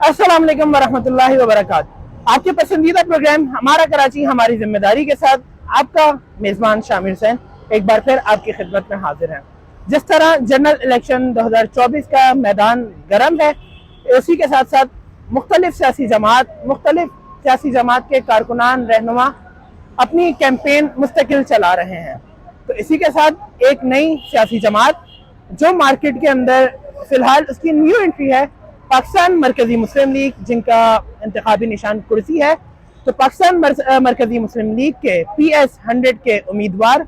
अस्सलाम वालेकुम वरहमतुल्लाहि वबरकातुहू। आपके पसंदीदा प्रोग्राम हमारा कराची हमारी जिम्मेदारी के साथ आपका मेज़बान शामिर हुसैन एक बार फिर आपकी खिदमत में हाजिर हैं। जिस तरह जनरल इलेक्शन 2024 का मैदान गर्म है, उसी के साथ साथ मुख्तलिफ सियासी जमात के कारकुनान रहनुमा अपनी कैंपेन मुस्तकिल चला रहे हैं। तो इसी के साथ एक नई सियासी जमात जो मार्केट के अंदर फिलहाल उसकी न्यू एंट्री है, पाकिस्तान मरकजी मुस्लिम लीग, जिनका इंतखाबी निशान कुर्सी है। तो पाकिस्तान मरकजी मुस्लिम लीग के PS 100 के उम्मीदवार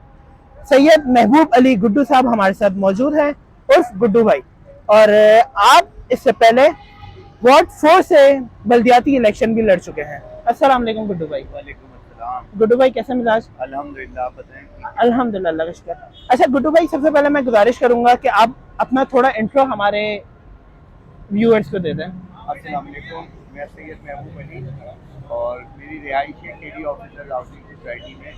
सैयद महबूब अली गुड्डू साहब हमारे साथ मौजूद हैं, उर्फ गुड्डू भाई। और आप इससे पहले वार्ड 4 से बल्दियाती इलेक्शन भी लड़ चुके हैं। अस्सलाम वालेकुम गुड्डू भाई। वालेकुम अस्सलाम। गुड्डू भाई कैसा मिजाज? अल्हम्दुलिल्लाह, बताएं। अल्हम्दुलिल्लाह, अल्लाह का शुक्र। अच्छा गुड्डू भाई, सबसे पहले मैं गुजारिश करूंगा कि आप अपना थोड़ा इंट्रो हमारे व्यूअर्स को दे दें। अस्सलाम वालेकुम, मैं सैयद महबूब अली और मेरी रिहाइश है KD ऑफिसर हाउसिंग सोसाइटी में।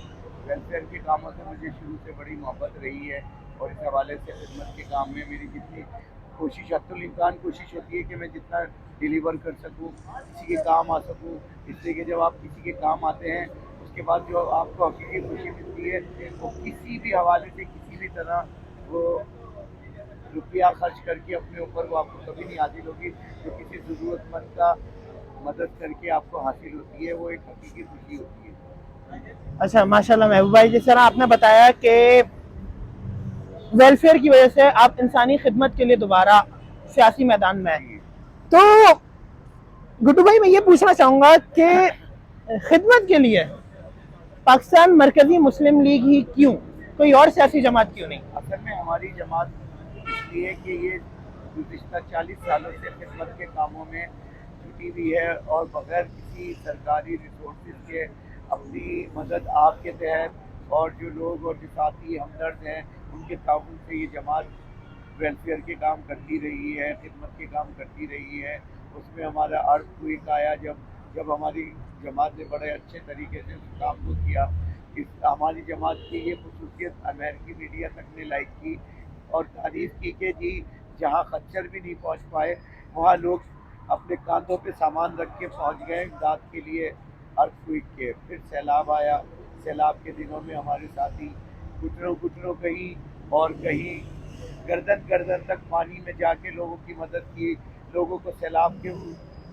वेलफेयर के कामों से मुझे शुरू से बड़ी मोहब्बत रही है और इस हवाले से खिदमत के काम में मेरी जितनी कोशिश हत्तुल इम्कान कोशिश होती है कि मैं जितना डिलीवर कर सकूं, किसी के काम आ सकूं। इसलिए कि जब आप किसी के काम आते हैं उसके बाद जो आपको हकीकी खुशी मिलती है वो किसी भी हवाले से किसी भी तरह वो रुपया खर्च करके अपने ऊपर वो आपको कभी नहीं हासिल होगी। जो किसी ज़रूरतमंद का मदद करके आपको हासिल होती है वो एक हकीकी खुशी होती है। अच्छा माशाल्लाह महबूब भाई, जिस तरह आपने बताया कि वेलफेयर की वजह से आप इंसानी खिदमत के लिए दोबारा सियासी मैदान में हैं, तो गुड्डू भाई मैं ये पूछना चाहूँगा कि खिदमत के लिए पाकिस्तान मरकजी मुस्लिम लीग ही क्यों, कोई और सियासी जमात क्यों नहीं? असल में हमारी जमात इसलिए कि ये गुज़िश्ता 40 सालों से खिदमत के कामों में जुटी हुई है और बगैर किसी सरकारी रिसोर्सेज के अपनी मदद आपके तहत और जो लोग और जो साथी हमदर्द हैं उनके ताउन से ये जमात वेलफेयर के काम करती रही है, खिदमत के काम करती रही है। उसमें हमारा अर्थ आया जब हमारी जमात ने बड़े अच्छे तरीके से उस काम को किया। इस हमारी जमात की ये खसूसियत अमेरिकी मीडिया तक ने लाइक की और तारीफ़ की कि जी जहाँ खच्चर भी नहीं पहुँच पाए वहाँ लोग अपने कांधों पे सामान रख के पहुँच गए इमदाद के लिए। अर्थक्वेक के फिर सैलाब आया, सैलाब के दिनों में हमारे साथी घुटनों कहीं और कहीं गर्दन गर्दन तक पानी में जाके लोगों की मदद की, लोगों को सैलाब के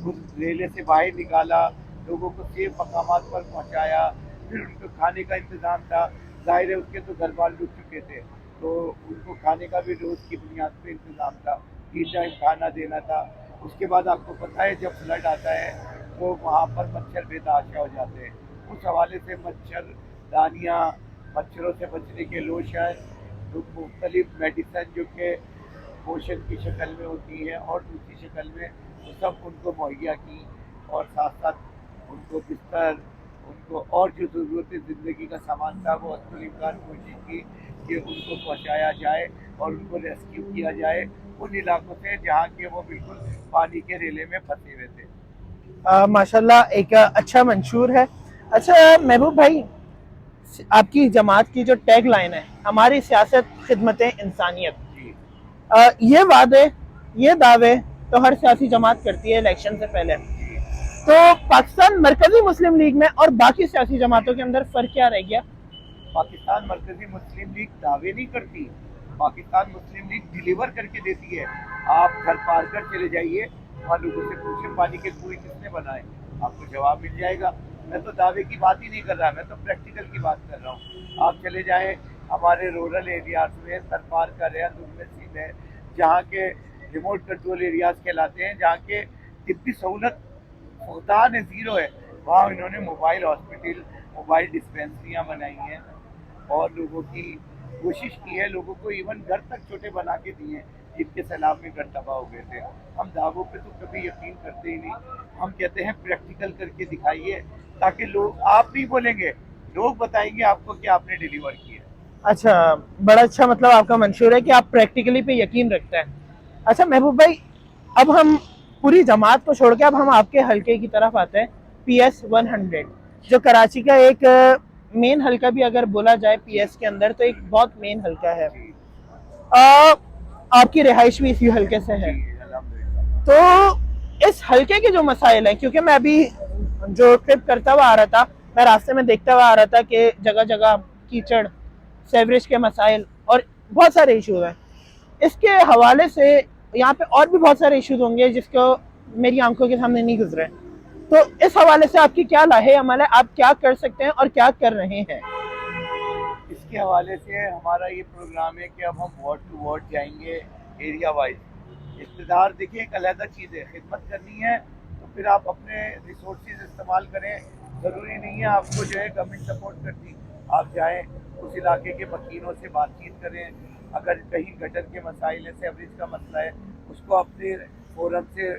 उस रेले से बाहर निकाला, लोगों को सेफ मकामात पर पहुंचाया। फिर उनको खाने का इंतज़ाम था, ज़ाहिर है उसके तो घर बार डूब चुके थे तो उनको खाने का भी रोज़ की बुनियाद पर इंतज़ाम था, 3 टाइम खाना देना था। उसके बाद आपको पता है जब फ्लड आता है तो वहाँ पर मच्छर बेतहाशा हो जाते हैं। उस हवाले से मच्छरदानियाँ, मच्छरों से बचने के लोशन, मुख्तलिफ मेडिसन जो कि पोषण की शक्ल में होती हैं और दूसरी शक्ल में वो सब उनको मुहैया की और साथ साथ उनको बिस्तर, उनको और जो ज़रूरतें ज़िंदगी का सामान था वो हत्तुल इम्कान कोशिश की कि उनको पहुँचाया जाए और उनको रेस्क्यू किया जाए उन इलाकों से जहाँ के वो बिल्कुल पानी के रेले में फंसे हुए थे। माशाल्लाह, एक अच्छा मंशूर है। अच्छा महबूब भाई, आपकी जमात की जो टैग लाइन है, हमारी सियासत खिदमत इंसानियत, ये दावे तो हर सियासी जमात करती है इलेक्शन से पहले। तो पाकिस्तान मरकजी मुस्लिम लीग में और बाकी सियासी जमातों के अंदर फ़र्क क्या रह गया? पाकिस्तान मरकजी मुस्लिम लीग दावे नहीं करती, पाकिस्तान मुस्लिम लीग डिलीवर करके देती है। आप घर पार कर चले जाइए, वहाँ लोगों से पूछे पानी के कुएं किसने बनाए, आपको जवाब मिल जाएगा। मैं तो दावे की बात ही नहीं कर रहा, मैं तो प्रैक्टिकल की बात कर रहा हूँ। आप चले जाएँ हमारे रूरल एरियाज में, सरपार का रेंज उनमें सीन है जहाँ के रिमोट कंट्रोल एरियाज कहलाते हैं, जहाँ के तिब्बी सहूलत फुकदान ज़ीरो है, वहाँ इन्होंने मोबाइल हॉस्पिटल, मोबाइल डिस्पेंसरियाँ बनाई हैं और लोगों की कोशिश की है, लोगों को इवन घर तक छोटे बना के दिए जिनके सैलाब में घर तबाह हो गए थे। हम दावों पे तो कभी यकीन करते ही नहीं, हम कहते हैं प्रैक्टिकल करके दिखाइए ताकि लोग, आप नहीं बोलेंगे, लोग बताएंगे आपको कि आपने डिलीवर किया। अच्छा, बड़ा अच्छा, मतलब आपका मंशूर है कि आप प्रैक्टिकली पे यकीन रखते हैं। अच्छा महबूब भाई, अब हम पूरी जमात को छोड़ के अब हम आपके हलके की तरफ आते हैं। PS 100 जो कराची का एक मेन हलका भी अगर बोला जाए PS के अंदर, तो एक बहुत मेन हलका है। आपकी रिहाइश भी इसी हल्के से है। तो इस اس حلقے کے جو مسائل ہیں, کیونکہ میں ابھی جو ٹرپ کرتا ہوا آ رہا تھا, میں راستے میں دیکھتا ہوا آ رہا تھا کہ جگہ جگہ کیچڑ, سیوریج کے مسائل اور بہت سارے ایشوز ہیں. اس کے حوالے سے یہاں پہ اور بھی بہت سارے ایشوز ہوں گے جس کو میری آنکھوں کے سامنے نہیں گزرے, تو اس حوالے سے آپ کی کیا لاہے عمل ہے, آپ کیا کر سکتے ہیں اور کیا کر رہے ہیں؟ اس کے حوالے سے ہمارا یہ پروگرام ہے کہ اب ہم وارڈ ٹو وارڈ جائیں گے, ایریا وائز. اقتدار دیکھیں ایک علیحدہ چیز ہے, خدمت کرنی ہے تو پھر آپ اپنے ریسورسز استعمال کریں. ضروری نہیں ہے آپ کو جو ہے گورنمنٹ سپورٹ کرتی, آپ جائیں اس علاقے کے وکیلوں سے بات چیت کریں. اگر کہیں گٹر کے مسائل ہے, سیوریج کا مسئلہ ہے, اس کو اپنے فورم سے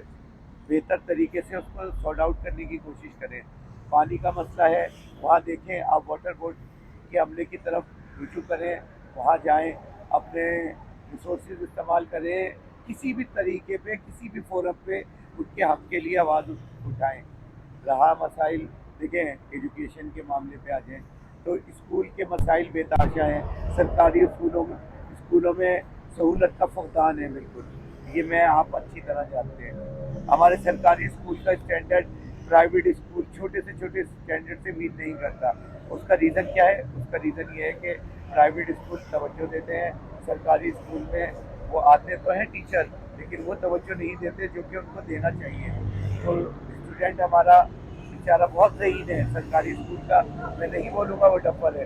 بہتر طریقے سے اس کو سارٹ آؤٹ کرنے کی کوشش کریں. پانی کا مسئلہ ہے, وہاں دیکھیں آپ واٹر بورڈ کے عملے کی طرف رجوع کریں, وہاں جائیں, اپنے ریسورسز استعمال کریں, کسی بھی طریقے پہ کسی بھی فورم پہ ان کے حق کے لیے آواز اٹھائیں. رہا مسائل دیکھیں ایجوکیشن کے معاملے پہ آ جائیں تو اسکول کے مسائل بے تحاشا ہیں. سرکاری اسکولوں میں سہولت کا فقدان ہے بالکل, یہ میں آپ اچھی طرح جانتے ہیں. ہمارے سرکاری اسکول کا اسٹینڈرڈ پرائیویٹ اسکول چھوٹے سے چھوٹے اسٹینڈرڈ سے میٹ نہیں کرتا. اس کا ریزن کیا ہے؟ اس کا ریزن یہ ہے کہ پرائیویٹ اسکول توجہ دیتے ہیں, سرکاری اسکول میں وہ آتے تو ہیں ٹیچر لیکن وہ توجہ نہیں دیتے جو کہ ان کو دینا چاہیے. تو اسٹوڈنٹ ہمارا بیچارہ بہت ذہین ہے سرکاری اسکول کا, میں نہیں بولوں گا وہ ڈفر ہے,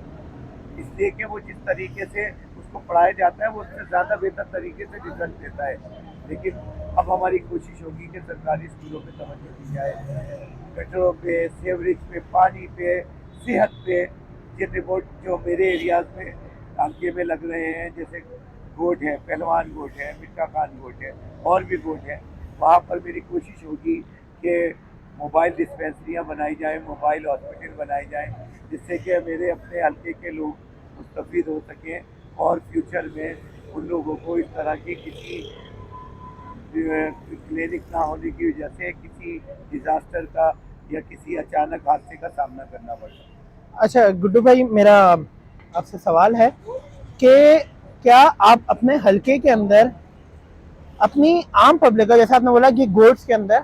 اس لیے کہ وہ جس طریقے سے اس کو پڑھایا جاتا ہے وہ اس سے زیادہ بہتر طریقے سے رزلٹ دیتا ہے. لیکن اب ہماری کوشش ہوگی کہ سرکاری اسکولوں پہ توجہ دی جائے, گٹروں پہ, سیوریج پہ, پانی پہ, صحت پہ. یہ رپورٹ جو میرے ایریاز میں حلقے میں لگ رہے ہیں, جیسے گوٹ ہے, پہلوان گوٹ ہے, مٹا خان گوٹ ہے, اور بھی گوٹ ہیں, وہاں پر میری کوشش ہوگی کہ موبائل ڈسپینسریاں بنائی جائیں, موبائل ہاسپٹل بنائے جائیں, جس سے کہ میرے اپنے حلقے کے لوگ مستفید ہو سکیں اور فیوچر میں ان لوگوں کو اس طرح کی کسی کلینک نہ ہونے کی وجہ سے کسی ڈیزاسٹر کا یا کسی اچانک حادثے کا سامنا کرنا پڑ سکے. اچھا گڈو بھائی, میرا آپ سے سوال ہے کہ کیا آپ اپنے حلقے کے اندر اپنی عام پبلک کا, جیسا آپ نے بولا کہ گوٹس کے اندر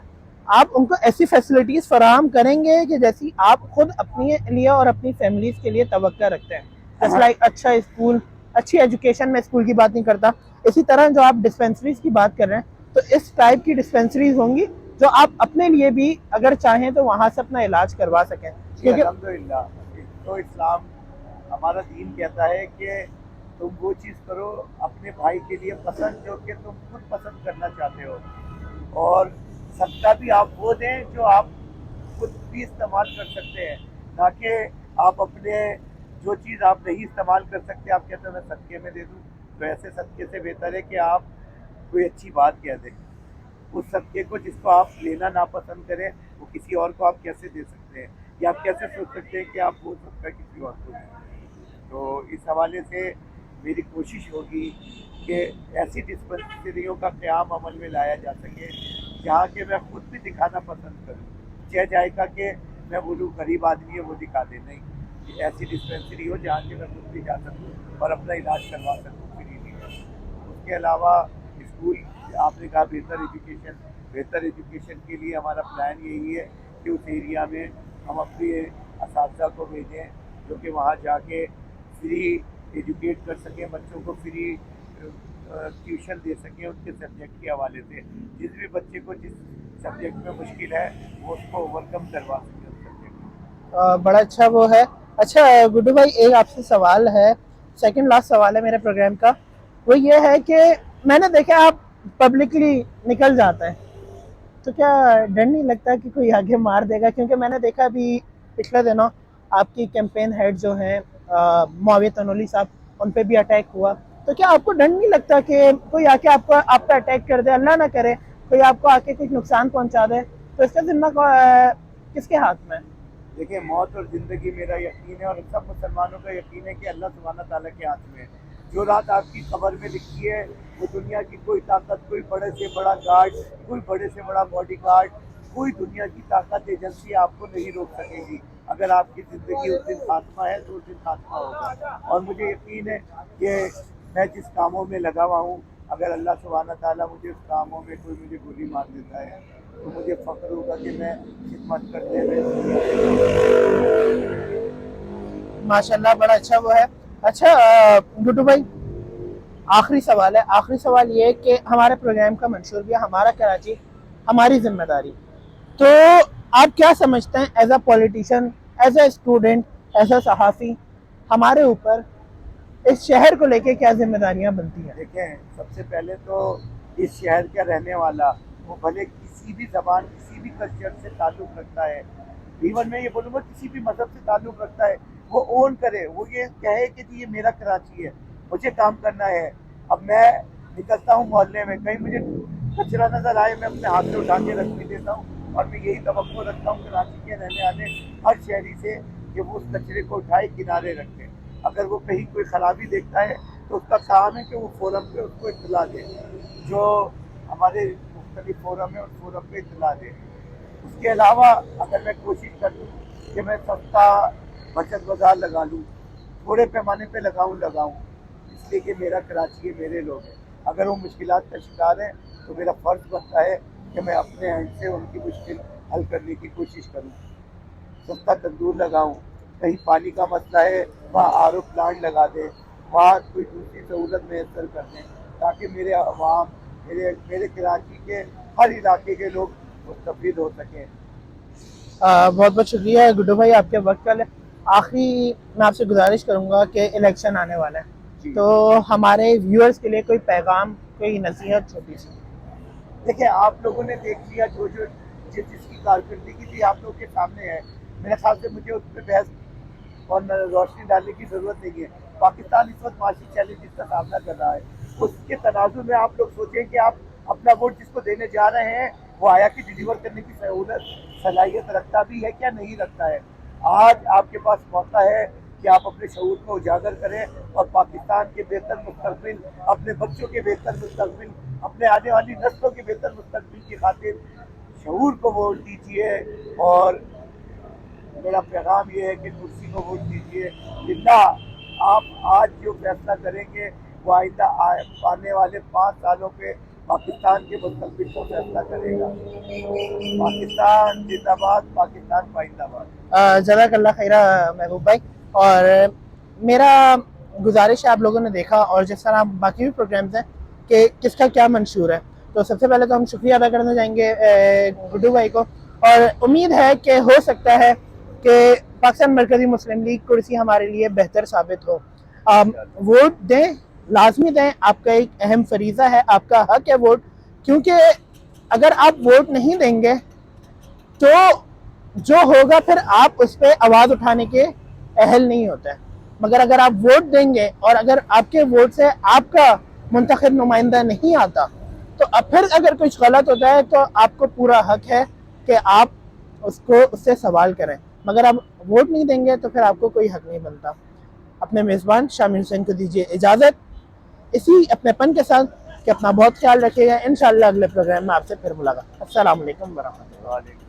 آپ ان کو ایسی فیسلٹیز فراہم کریں گے کہ جیسی آپ خود اپنے لیے اور اپنی فیملیز کے لیے توقع رکھتے ہیں, جیسے لائک اچھا اسکول, اچھی ایجوکیشن, میں اسکول کی بات نہیں کرتا, اسی طرح جو آپ ڈسپینسریز کی بات کر رہے ہیں تو اس ٹائپ کی ڈسپینسریز ہوں گی جو آپ اپنے لیے بھی اگر چاہیں تو وہاں سے اپنا علاج کروا سکیں. کیونکہ الحمدللہ تو اسلام ہمارا دین کہتا ہے کہ تم وہ چیز کرو اپنے بھائی کے لیے پسند جو کہ تم خود پسند کرنا چاہتے ہو, اور صدقہ بھی آپ وہ دیں جو آپ خود بھی استعمال کر سکتے ہیں, نہ کہ آپ اپنے جو چیز آپ نہیں استعمال کر سکتے آپ کہتے ہیں میں صدقے میں دے دوں. تو ایسے صدقے سے بہتر ہے کہ آپ کوئی اچھی بات کہہ دیں. اس صدقے کو جس کو آپ لینا ناپسند کریں وہ کسی اور کو آپ کیسے دے سکتے ہیں, یا آپ کیسے سوچ سکتے ہیں کہ آپ وہ صدقہ کسی اور کو دیں. تو اس حوالے سے میری کوشش ہوگی کہ ایسی ڈسپنسریوں کا قیام عمل میں لایا جا سکے جہاں کہ میں خود بھی دکھانا پسند کروں, چاہے جائے گا کہ میں بولوں غریب آدمی ہے وہ دکھا دے, نہیں, ایسی ڈسپنسری ہو جہاں کہ میں خود بھی جا سکوں اور اپنا علاج کروا سکوں فری. اس کے علاوہ اسکول, آپ نے کہا بہتر ایجوکیشن کے لیے ہمارا پلان یہی ہے کہ اس ایریا میں ہم اپنے اساتذہ کو بھیجیں جو کہ وہاں جا کے فری ایجوکیٹ کر سکیں, بچوں کو فری ٹیوشن دے سکیں ان کے سبجیکٹ کے حوالے سے. جس بھی بچے کو جس سبجیکٹ میں مشکل ہے وہ اس کو اوور کم کروا سکیں اس سبجیکٹ. بڑا اچھا وہ ہے. اچھا گڈو بھائی, ایک آپ سے سوال ہے, سیکنڈ لاسٹ سوال ہے میرے پروگرام کا, وہ یہ ہے کہ میں نے دیکھا آپ پبلکلی نکل جاتے ہیں, تو کیا ڈر نہیں لگتا کہ کوئی آگے مار دے گا؟ کیونکہ میں نے دیکھا ابھی پچھلے دنوں آپ کی کیمپین ہیڈ جو ہیں معاویہ تنولی صاحب, ان پہ بھی اٹیک ہوا, تو کیا آپ کو ڈر نہیں لگتا کہ کوئی آ کے آپ پہ اٹیک کر دے, اللہ نہ کرے کوئی آپ کو آ کے کچھ نقصان پہنچا دے, تو اس کا ذمہ کس کے ہاتھ میں ہے؟ دیکھیں موت اور زندگی میرا یقین ہے اور سب مسلمانوں کا یقین ہے کہ اللہ سبحانہ تعالیٰ کے ہاتھ میں ہے. جو رات آپ کی قبر میں لکھی ہے وہ دنیا کی کوئی طاقت, کوئی بڑے سے بڑا گارڈ, کوئی بڑے سے بڑا باڈی گارڈ, کوئی دنیا کی طاقت ایجنسی آپ کو نہیں روک سکے گی. اگر آپ کی زندگی اس دن خاتمہ ہے تو اس دن خاتمہ ہوگا, اور مجھے یقین ہے کہ میں جس کاموں میں لگا ہوا ہوں, اگر اللہ سبحانہ تعالیٰ مجھے اس کاموں میں کوئی مجھے گولی مار دیتا ہے तो मुझे फख्र होगा कि मैं खिदमत करते हुए माशाल्लाह, बड़ा अच्छा वो है। अच्छा गुड्डू भाई, आखिरी सवाल है। आखिरी सवाल ये है कि हमारे प्रोग्राम का मंशूर भी है हमारा कराची हमारी जिम्मेदारी। तो आप क्या समझते हैं as a politician, as a student, as a सहाफ़ी, हमारे ऊपर इस शहर को लेके क्या जिम्मेदारियां बनती हैं? देखें, सबसे पहले तो इस शहर का रहने वाला, वो भले किसी भी ज़बान, किसी भी कल्चर से ताल्लुक़ रखता है, इवन मैं ये बोलूँगा किसी भी मज़हब से ताल्लुक़ रखता है, वो ओन करे, वो ये कहे कि जी ये मेरा कराची है, मुझे काम करना है। अब मैं निकलता हूँ मोहल्ले में, कहीं मुझे कचरा नज़र आए, मैं अपने हाथ में उठा के रख भी देता हूँ, और मैं यही तवक्को रखता हूँ कराची के रहने वाले हर शहरी से कि वो उस कचरे को उठाए, किनारे रखें। अगर वो कहीं कोई खराबी देखता है तो उसका काम है कि वो फोरम पे उसको इत्तला दे, जो हमारे मुख्तलिफ फोरम है उस फोरम पे इत्तला दे। उसके अलावा अगर मैं कोशिश करूँ कि मैं सस्ता बचत बाजार लगा लूँ, थोड़े पैमाने पे लगाऊँ, इसलिए कि मेरा कराची है, मेरे लोग हैं। अगर वो मुश्किलात का शिकार हैं तो मेरा फ़र्ज़ बनता है कि मैं अपने एंड से उनकी मुश्किल हल करने की कोशिश करूँ। सस्ता तंदूर लगाऊं, कहीं पानी का मसला है वहाँ आर ओ प्लांट लगा दें, वहाँ कोई दूसरी सहूलत मैसर कर दें, ताकि मेरे अवाम, मेरे कराची के हर इलाके के लोग मुस्तफ़ीद हो सकें। बहुत बहुत शुक्रिया गुड्डू भाई आपके वक्त का लिए। आखिरी मैं आपसे गुजारिश करूंगा कि इलेक्शन आने वाला है, जी। तो हमारे व्यूअर्स के लिए कोई पैगाम, कोई नसीहत छोटी सी। देखिए, आप लोगों ने देख लिया जो जिसकी कारकर्दगी थी आप लोगों के सामने है। मेरे ख्याल से मुझे उस पर बहस और रोशनी डालने की ज़रूरत नहीं है। पाकिस्तान इस वक्त माशी चैलेंजेस का सामना कर रहा है, उसके तनाजुर में आप लोग सोचें कि आप अपना वोट जिसको देने जा रहे हैं वो आया कि डिलीवर करने की सहूलत, सलाहियत रखता भी है क्या नहीं रखता है। आज आपके पास मौका है कि आप अपने शऊर को उजागर करें और पाकिस्तान के बेहतर मुस्तकबिल, अपने बच्चों के बेहतर मुस्तकबिल, अपने आने वाली नस्लों के बेहतर मुस्तकबिल की खातिर शऊर को वोट दीजिए। और मेरा पैगाम ये है कि कुर्सी को वोट दीजिए। जितना आप आज जो फैसला करेंगे वो आइंदा आने वाले 5 सालों पे पाकिस्तान के मुस्तकबिल को फैसला करेगा। पाकिस्तान जिंदाबाद, पाकिस्तान पाइंदाबाद। जज़ाकल्लाह खैरा महबूब भाई। और मेरा गुजारिश है, आप लोगों ने देखा और जिस तरह बाकी भी प्रोग्राम्स हैं कि किसका क्या मंशूर है, तो सबसे पहले तो हम शुक्रिया अदा करना चाहेंगे गुड्डू भाई को। और उम्मीद है कि हो सकता है कि पाकिस्तान मरकज़ी मुस्लिम लीग कुर्सी हमारे लिए बेहतर साबित हो। वोट दें, लाजमी दें, आपका एक अहम फरीज़ा है, आपका हक है वोट, क्योंकि अगर आप वोट नहीं देंगे तो जो होगा फिर आप उस पर आवाज़ उठाने के अहल नहीं होता है। मगर अगर आप वोट देंगे और अगर आपके वोट से आपका मुंतखब नुमाइंदा नहीं आता, तो अब फिर अगर कुछ गलत होता है तो आपको पूरा हक है कि आप उससे सवाल करें। मगर आप वोट नहीं देंगे तो फिर आपको कोई हक नहीं बनता। अपने मेज़बान शामिर हुसैन को दीजिए इजाज़त, इसी अपनेपन के साथ कि अपना बहुत ख्याल रखिएगा। इंशाअल्लाह अगले प्रोग्राम में आपसे फिर मुलाकात। अस्सलाम वालेकुम वरहमतुल्लाह।